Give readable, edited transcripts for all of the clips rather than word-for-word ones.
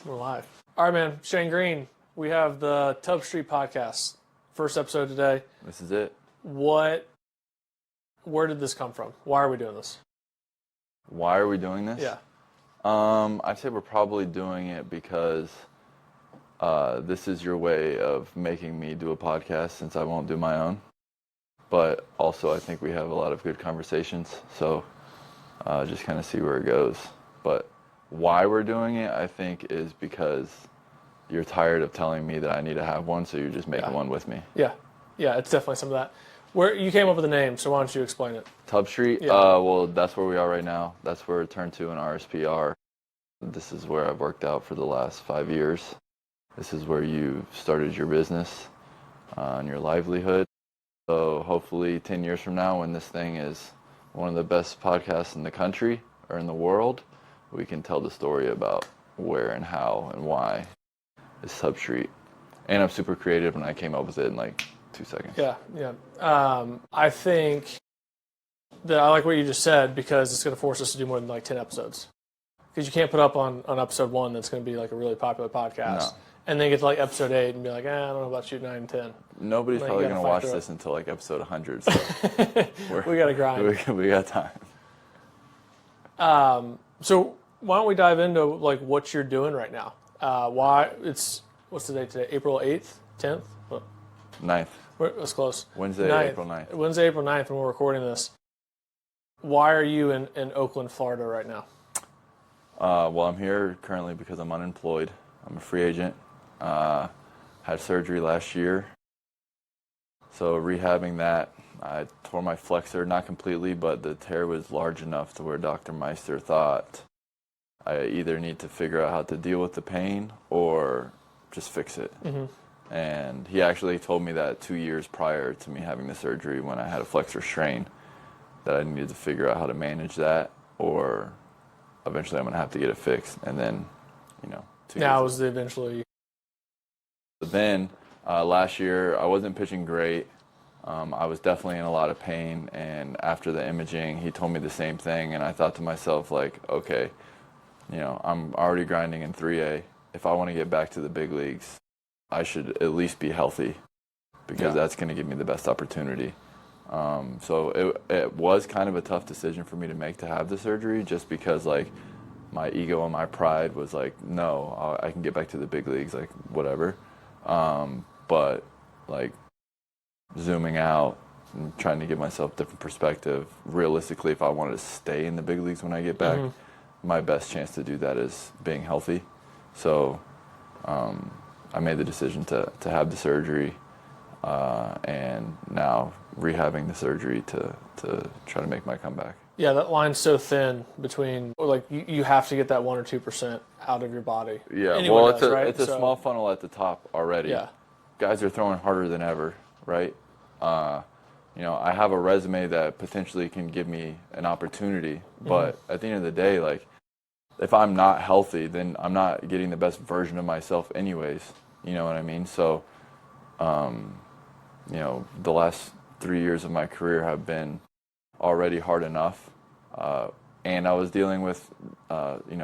We're live. All right, man. Shane Greene. We have the Tubb Street Podcast. First episode today. This is it. Where did this come from? Why are we doing this? Why are we doing this? Yeah. I'd say we're probably doing it because this is your way of making me do a podcast since I won't do my own. But also I think we have a lot of good conversations, so just kind of see where it goes. But why we're doing it, I think, is because you're tired of telling me that I need to have one, so you're just making one with me. Yeah, it's definitely some of that. Where you came up with the name, so why don't you explain it? Tubb Street? Yeah. Well, that's where we are right now. That's where Turn 2 and RSP. This is where I've worked out for the last 5 years. This is where you started your business and your livelihood. So hopefully 10 years from now, when this thing is one of the best podcasts in the country or in the world, we can tell the story about where and how and why is Tubb Street. And I'm super creative, and I came up with it in like 2 seconds. Yeah. I think that I like what you just said because it's going to force us to do more than like 10 episodes. Because you can't put up on episode 1 that's going to be like a really popular podcast. No. And then get to like episode 8 and be like, I don't know about shooting 9 and 10. Nobody's probably going to watch this until like episode 100. So we got to grind. We got time. So why don't we dive into like what you're doing right now? What's the date today? April 8th? 10th? What? 9th. That's close. Wednesday, 9th. April 9th. Wednesday, April 9th when we're recording this. Why are you in Oakland, Florida right now? Well, I'm here currently because I'm unemployed. I'm a free agent. Had surgery last year. So rehabbing that, I tore my flexor, not completely, but the tear was large enough to where Dr. Meister thought I either need to figure out how to deal with the pain or just fix it. Mm-hmm. And he actually told me that 2 years prior to me having the surgery, when I had a flexor strain, that I needed to figure out how to manage that, or eventually I'm going to have to get it fixed. And then, 2 years. Now was the eventually. But then last year I wasn't pitching great. I was definitely in a lot of pain, and after the imaging, he told me the same thing, and I thought to myself, like, okay, I'm already grinding in 3A. If I want to get back to the big leagues, I should at least be healthy, because that's going to give me the best opportunity. So it was kind of a tough decision for me to make, to have the surgery, just because, like, my ego and my pride was like, no, I can get back to the big leagues, like, whatever. But, like, zooming out and trying to give myself a different perspective, realistically, if I wanted to stay in the big leagues when I get back, my best chance to do that is being healthy. So I made the decision to have the surgery, and now rehabbing the surgery to try to make my comeback. Yeah, that line's so thin between, like, you have to get that 1 or 2% out of your body. Yeah, Anyone well, does, it's a small funnel at the top already. Yeah. Guys are throwing harder than ever, right? I have a resume that potentially can give me an opportunity, but at the end of the day, like, if I'm not healthy, then I'm not getting the best version of myself anyways. You know what I mean? So, the last 3 years of my career have been already hard enough, and I was dealing with,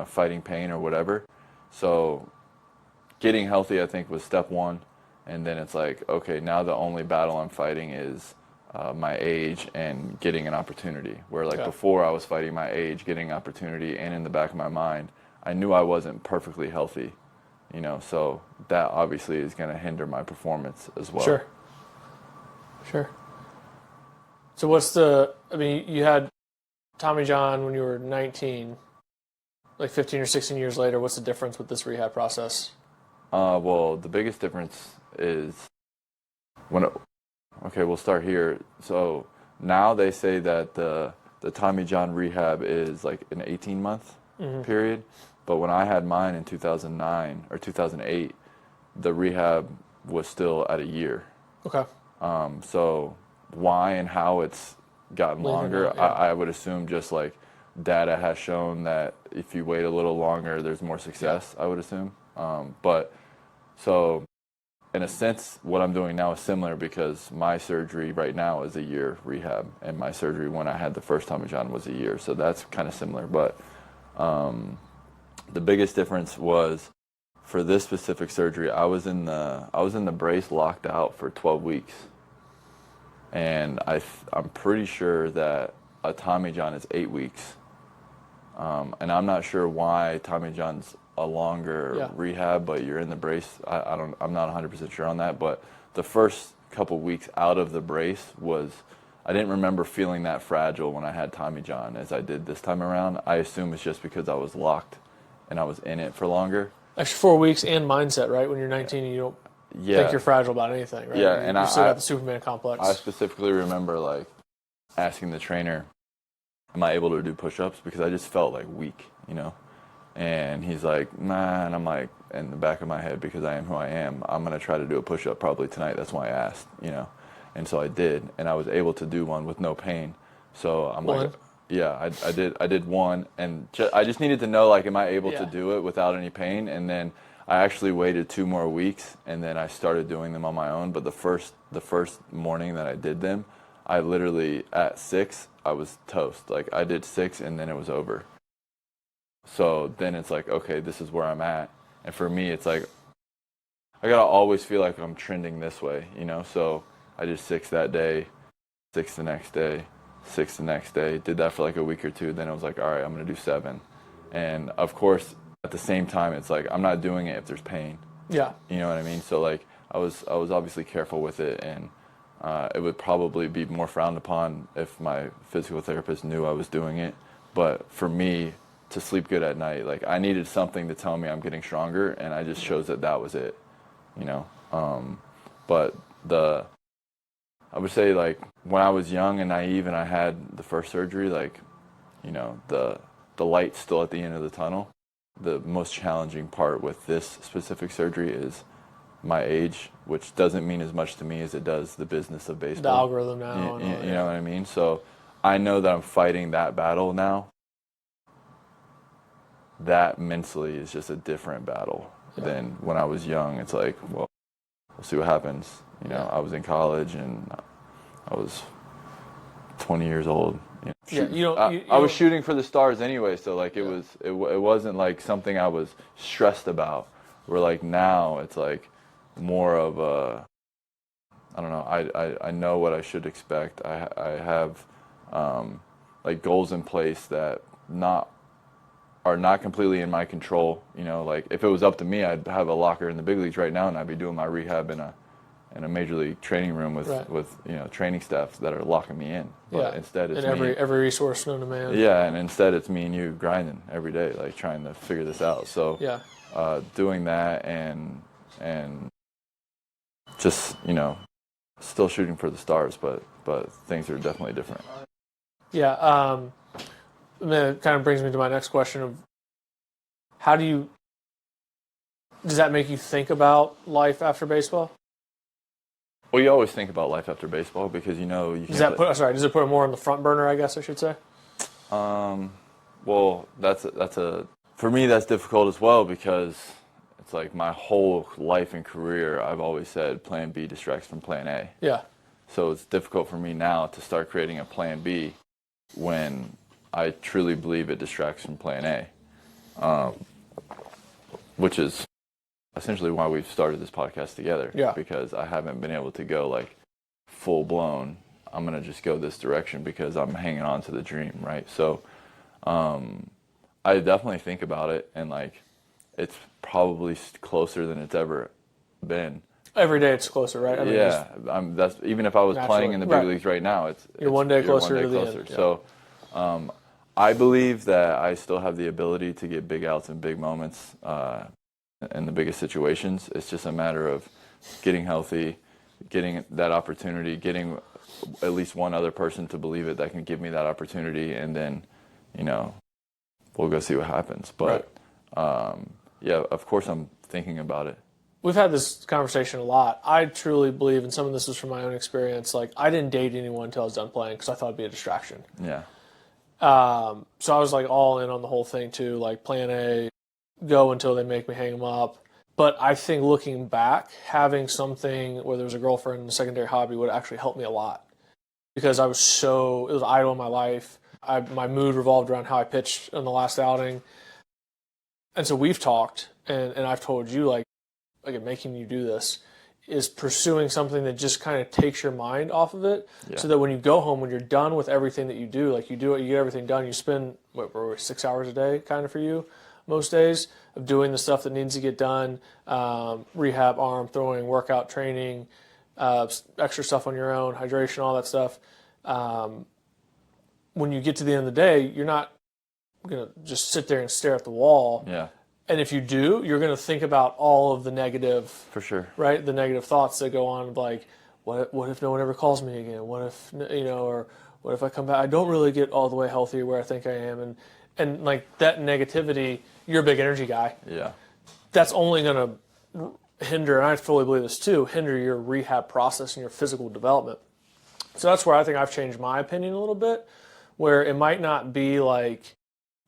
fighting pain or whatever. So getting healthy, I think, was step one. And then it's like, okay, now the only battle I'm fighting is my age and getting an opportunity. Where, like, before I was fighting my age, getting an opportunity, and in the back of my mind, I knew I wasn't perfectly healthy, so that obviously is going to hinder my performance as well. Sure. So you had Tommy John when you were 19, like 15 or 16 years later. What's the difference with this rehab process? Well, the biggest difference is we'll start here. So now they say that the Tommy John rehab is like an 18-month period. But when I had mine in 2009 or 2008, the rehab was still at a year. Okay. So why and how it's gotten longer, I would assume just like data has shown that if you wait a little longer, there's more success, I would assume. But so in a sense, what I'm doing now is similar, because my surgery right now is a year rehab, and my surgery when I had the first Tommy John was a year. So that's kind of similar. But the biggest difference was for this specific surgery, I was in the brace locked out for 12 weeks. And I'm pretty sure that a Tommy John is 8 weeks. And I'm not sure why Tommy John's a longer rehab, but you're in the brace. I'm not 100% sure on that, but the first couple weeks out of the brace I didn't remember feeling that fragile when I had Tommy John as I did this time around. I assume it's just because I was locked and I was in it for longer. Actually, 4 weeks and mindset, right? When you're 19 and you don't think you're fragile about anything, right? Yeah, and you still got the Superman complex. I specifically remember like asking the trainer, am I able to do push-ups? Because I just felt like weak, you know? And he's like, nah, and I'm like, in the back of my head, because I am who I am, I'm going to try to do a push-up probably tonight. That's why I asked, you know? And so I did, and I was able to do one with no pain. So I'm like, yeah, I did one, and I just needed to know, like, am I able to do it without any pain? And then I actually waited 2 more weeks, and then I started doing them on my own. But the first morning that I did them, I literally, at 6, I was toast. Like, I did 6, and then it was over. So then it's like, okay, this is where I'm at. And for me, it's like, I got to always feel like I'm trending this way, you know? So I did 6 that day, 6 the next day, 6 the next day. Did that for like a week or 2. Then I was like, all right, I'm going to do 7. And of course, at the same time, it's like, I'm not doing it if there's pain. Yeah. You know what I mean? So like, I was obviously careful with it, and it would probably be more frowned upon if my physical therapist knew I was doing it. But for me, to sleep good at night, like, I needed something to tell me I'm getting stronger, and I just chose that was it, you know? But I would say, like, when I was young and naive and I had the first surgery, like, you know, the light's still at the end of the tunnel. The most challenging part with this specific surgery is my age, which doesn't mean as much to me as it does the business of baseball. The algorithm now. You know what I mean? So I know that I'm fighting that battle now. That mentally is just a different battle than when I was young. It's like, well, we'll see what happens. You know, I was in college and I was 20 years old. You know, I was shooting for the stars anyway, so like it wasn't like something I was stressed about. Where like now it's like more of a, I don't know, I know what I should expect. I have like goals in place that are not completely in my control. You know, like if it was up to me, I'd have a locker in the big leagues right now, and I'd be doing my rehab in a major league training room with you know, training staff that are locking me in. But instead it's every resource known to man. Yeah, and instead it's me and you grinding every day, like trying to figure this out. So doing that and just, you know, still shooting for the stars, but things are definitely different. Yeah. And then it kind of brings me to my next question of does that make you think about life after baseball? Well, you always think about life after baseball because, you know, you does it put it more on the front burner, I guess I should say? Well, for me, that's difficult as well because it's like my whole life and career, I've always said plan B distracts from plan A. Yeah. So it's difficult for me now to start creating a plan B when I truly believe it distracts from plan A, which is essentially why we've started this podcast together. Yeah. Because I haven't been able to go like full blown, I'm going to just go this direction because I'm hanging on to the dream, right? So I definitely think about it, and like it's probably closer than it's ever been. Every day it's closer, right? I mean, that's even if I was playing in the big leagues right now, you're one day closer to the end. Yeah. So I believe that I still have the ability to get big outs in big moments in the biggest situations. It's just a matter of getting healthy, getting that opportunity, getting at least one other person to believe it that can give me that opportunity, and then, you know, we'll go see what happens. But yeah, of course I'm thinking about it. We've had this conversation a lot. I truly believe, and some of this is from my own experience, like I didn't date anyone until I was done playing because I thought it'd be a distraction. Yeah. So I was like all in on the whole thing too, like plan A, go until they make me hang them up. But I think looking back, having something where there was a girlfriend and a secondary hobby would actually help me a lot because it was idle in my life. My mood revolved around how I pitched in the last outing. And so we've talked, and I've told you, like making you do this, is pursuing something that just kind of takes your mind off of it, so that when you go home, when you're done with everything that you do, like you do it, you get everything done, you spend, 6 hours a day kind of for you most days of doing the stuff that needs to get done, rehab, arm throwing, workout training, extra stuff on your own, hydration, all that stuff. When you get to the end of the day, you're not going to just sit there and stare at the wall. Yeah. And if you do, you're going to think about all of the negative, For sure. right? The negative thoughts that go on, like, what if no one ever calls me again? What if, or what if I come back? I don't really get all the way healthy where I think I am. And like that negativity, you're a big energy guy. Yeah. That's only going to hinder, and I fully believe this too, hinder your rehab process and your physical development. So that's where I think I've changed my opinion a little bit, where it might not be like,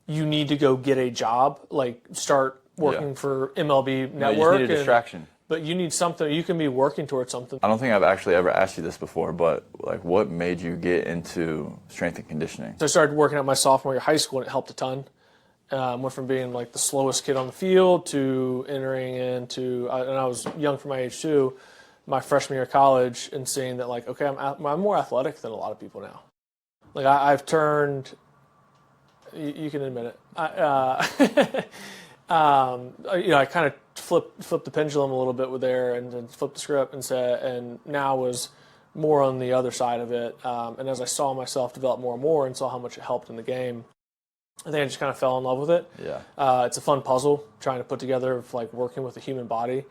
you need to go get a job, like start working for MLB Network. No, you just need a distraction. But you need something, you can be working towards something. I don't think I've actually ever asked you this before, but like, what made you get into strength and conditioning? So I started working out my sophomore year of high school, and it helped a ton. Went from being like the slowest kid on the field to entering into, and I was young for my age too, my freshman year of college, and seeing that like, okay, I'm more athletic than a lot of people now. Like I've turned, you can admit it. I kind of flipped the pendulum a little bit with there, and flipped the script and said, and now was more on the other side of it. And as I saw myself develop more and more, and saw how much it helped in the game, I think I just kind of fell in love with it. Yeah. It's a fun puzzle trying to put together, like working with the human body.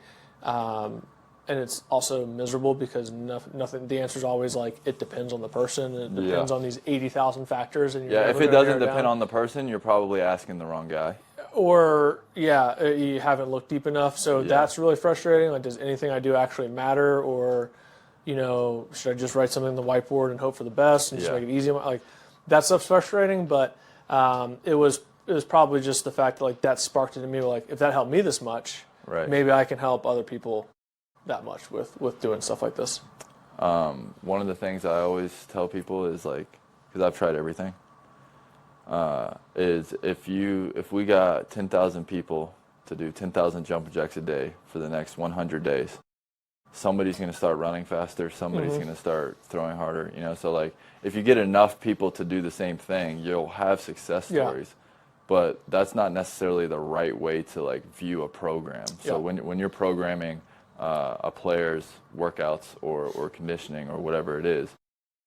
And it's also miserable because nothing. The answer is always like, it depends on the person. It depends on these 80,000 factors. And if it doesn't depend on the person, you're probably asking the wrong guy. Or you haven't looked deep enough. So that's really frustrating. Like, does anything I do actually matter? Or, should I just write something on the whiteboard and hope for the best and just make it easy? Like, that stuff's frustrating. But it was probably just the fact that like that sparked it in me. Like, if that helped me this much, maybe I can help other people that much with doing stuff like this. One of the things I always tell people is like, because I've tried everything, is if we got 10,000 people to do 10,000 jump jacks a day for the next 100 days, somebody's going to start running faster, somebody's going to start throwing harder, so like if you get enough people to do the same thing, you'll have success stories. But that's not necessarily the right way to like view a program. So when you're programming a player's workouts or conditioning or whatever it is,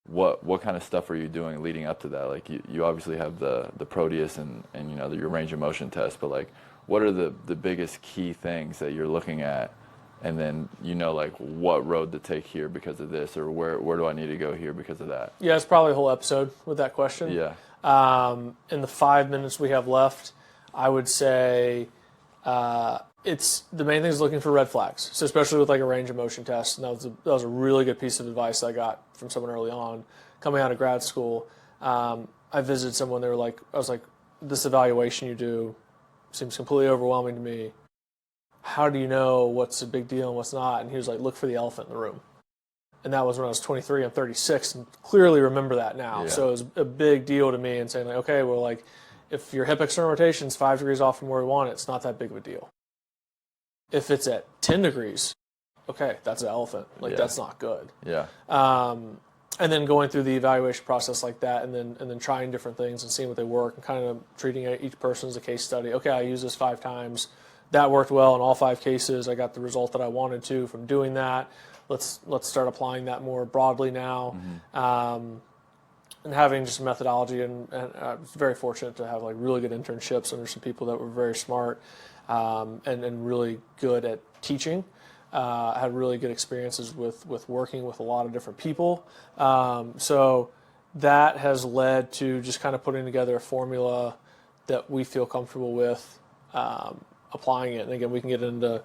what kind of stuff are you doing leading up to that? Like you obviously have the Proteus and your range of motion test, but like what are the biggest key things that you're looking at, and then like what road to take here because of this, or where do I need to go here because of that? Yeah, it's probably a whole episode with that question. In the 5 minutes we have left, I would say it's the main thing is looking for red flags. So especially with like a range of motion test, and that was a really good piece of advice I got from someone early on coming out of grad school. I visited someone, I was like, this evaluation you do seems completely overwhelming to me. How do you know what's a big deal and what's not? And he was like, look for the elephant in the room. And that was when I was 23. I'm 36 and clearly remember that now. So it was a big deal to me, and saying like, okay, well, like if your hip external rotation is 5 degrees off from where we want it, it's not that big of a deal. If it's at 10 degrees, okay, that's an elephant. Like that's not good. And then going through the evaluation process like that, and then trying different things and seeing what they work, and kind of treating each person as a case study. Okay, I used this 5 times. That worked well in all 5 cases. I got the result that I wanted to from doing that. Let's start applying that more broadly now. And having just a methodology, and I was very fortunate to have like really good internships under some people that were very smart and really good at teaching. I had really good experiences with working with a lot of different people. So that has led to just kind of putting together a formula that we feel comfortable with applying it. And again, we can get into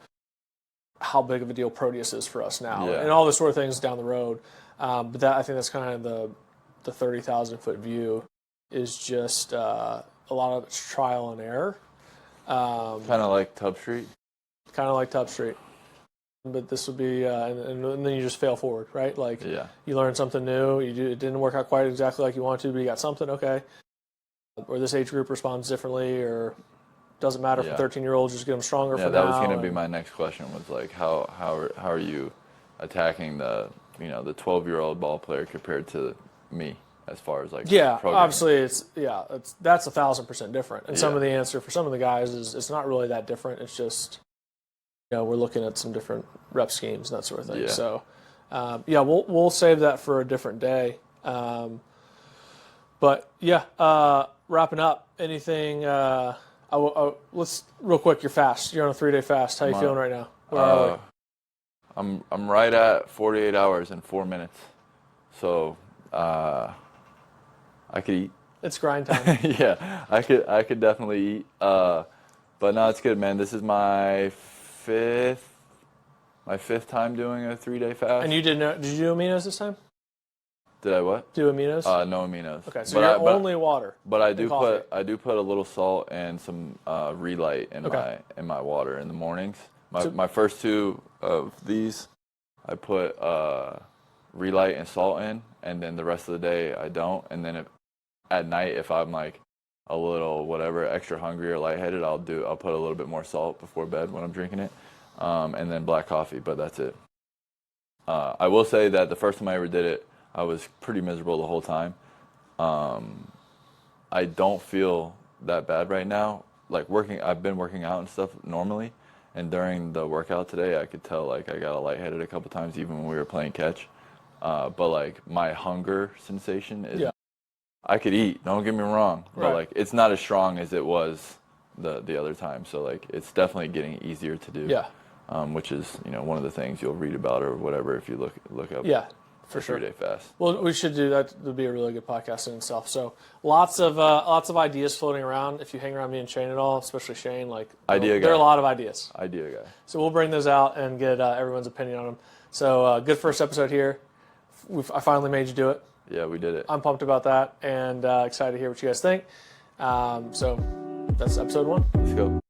how big of a deal Proteus is for us now and all the sort of things down the road. But I think that's kind of the 30,000 foot view, is just a lot of it's trial and error. Kind of like Tubb Street? Kind of like Tubb Street. But this would be, and then you just fail forward, right? Like you learn something new, it didn't work out quite exactly like you wanted to, but you got something, okay. Or this age group responds differently, or doesn't matter for 13-year-olds, just get them stronger for now. Yeah, that was going to be my next question, was like, how are you attacking the 12-year-old ball player compared to me as far as like programming? Obviously that's 1,000% different. And some of the answer for some of the guys is it's not really that different. It's just we're looking at some different rep schemes and that sort of thing. Yeah. So we'll save that for a different day. But wrapping up, anything? Let's real quick. You're fast. You're on a 3-day fast. How you feeling right now? Where are we? I'm right at 48 hours and 4 minutes. So I could eat. It's grind time. Yeah, I could definitely eat. But no, it's good, man. This is my fifth time doing a 3-day fast. And did you do aminos this time? Did I what? Do aminos? No aminos. Okay, so you're only water. But I do put a little salt and some Relight in my water in the mornings. My first 2 of these, I put Relight and salt in, and then the rest of the day I don't. And then at night, if I'm like a little extra hungry or lightheaded, I'll put a little bit more salt before bed when I'm drinking it, and then black coffee. But that's it. I will say that the first time I ever did it, I was pretty miserable the whole time. I don't feel that bad right now. Like I've been working out and stuff normally, and during the workout today, I could tell like I got a lightheaded a couple times, even when we were playing catch. But like my hunger sensation is, I could eat. Don't get me wrong, but like it's not as strong as it was the other time. So like it's definitely getting easier to do. Yeah. Which is one of the things you'll read about or whatever if you look up. Yeah. For sure. 3-day fast. Well, we should do that. Would be a really good podcast in itself. So lots of ideas floating around. If you hang around me and Shane at all, especially Shane, there are a lot of ideas. Idea guy. So we'll bring those out and get everyone's opinion on them. So good first episode here. I finally made you do it. Yeah, we did it. I'm pumped about that and excited to hear what you guys think. So that's episode 1. Let's go.